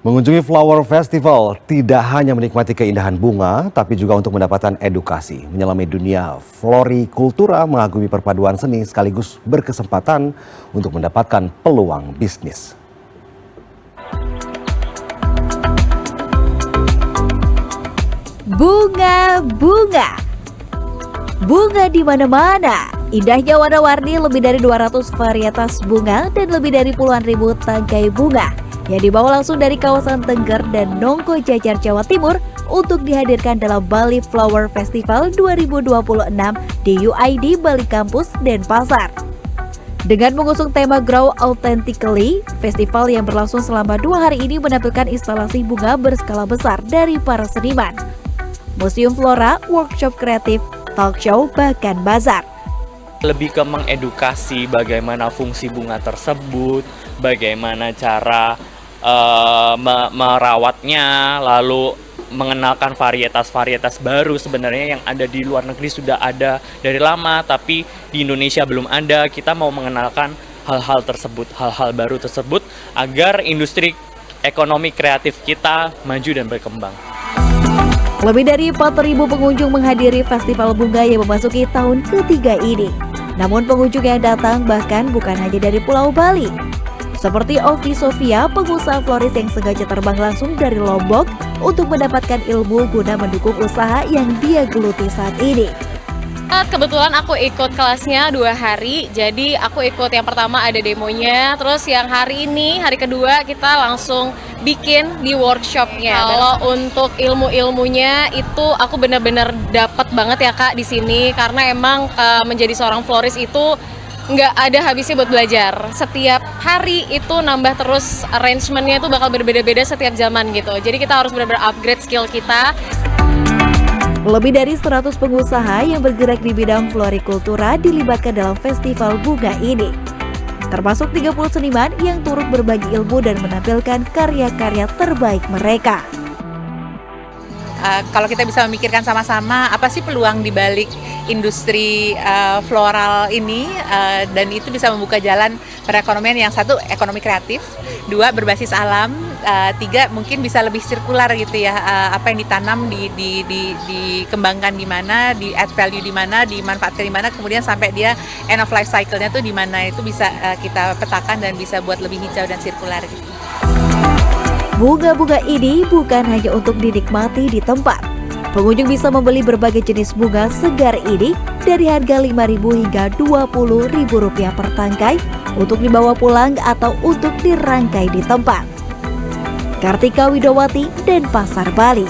Mengunjungi Flower Festival tidak hanya menikmati keindahan bunga, tapi juga untuk mendapatkan edukasi. Menyelami dunia florikultura, mengagumi perpaduan seni sekaligus berkesempatan untuk mendapatkan peluang bisnis. Bunga-bunga. Bunga di mana-mana. Indahnya warna-warni, lebih dari 200 varietas bunga dan lebih dari puluhan ribu tangkai bunga yang dibawa langsung dari kawasan Tengger dan Nongko Jajar, Jawa Timur untuk dihadirkan dalam Bali Flower Festival 2026 di UID Bali Kampus Denpasar. Dengan mengusung tema Grow Authentically, festival yang berlangsung selama 2 hari ini menampilkan instalasi bunga berskala besar dari para seniman, museum flora, workshop kreatif, talk show, bahkan bazar. Lebih ke mengedukasi bagaimana fungsi bunga tersebut, bagaimana cara merawatnya, lalu mengenalkan varietas-varietas baru sebenarnya yang ada di luar negeri sudah ada dari lama, tapi di Indonesia belum ada. Kita mau mengenalkan hal-hal tersebut, hal-hal baru tersebut agar industri ekonomi kreatif kita maju dan berkembang. Lebih dari 4.000 pengunjung menghadiri festival bunga yang memasuki tahun ketiga ini. Namun pengunjung yang datang bahkan bukan hanya dari Pulau Bali. Seperti Ovi Sofia, pengusaha floris yang sengaja terbang langsung dari Lombok untuk mendapatkan ilmu guna mendukung usaha yang dia geluti saat ini. Kebetulan aku ikut kelasnya 2 hari, jadi aku ikut yang pertama ada demonya, terus yang hari ini, hari kedua kita langsung bikin di workshopnya. Kalau untuk ilmu-ilmunya itu aku benar-benar dapat banget ya Kak di sini, karena emang menjadi seorang floris itu nggak ada habisnya buat belajar. Setiap hari itu nambah terus, arrangementnya itu bakal berbeda-beda setiap zaman gitu. Jadi kita harus benar-benar upgrade skill kita. Lebih dari 100 pengusaha yang bergerak di bidang florikultura dilibatkan dalam festival bunga ini. Termasuk 30 seniman yang turut berbagi ilmu dan menampilkan karya-karya terbaik mereka. Kalau kita bisa memikirkan sama-sama apa sih peluang di balik industri floral ini, dan itu bisa membuka jalan perekonomian yang satu ekonomi kreatif, 2 berbasis alam, 3 mungkin bisa lebih sirkular gitu ya, apa yang ditanam dikembangkan di mana, di add value di mana, dimanfaatkan di mana, kemudian sampai dia end of life cycle-nya tuh di mana, itu bisa kita petakan dan bisa buat lebih hijau dan sirkular gitu. Bunga-bunga ini bukan hanya untuk dinikmati di tempat. Pengunjung bisa membeli berbagai jenis bunga segar ini dari harga Rp5.000 hingga Rp20.000 per tangkai untuk dibawa pulang atau untuk dirangkai di tempat. Kartika Widowati, Denpasar, Bali.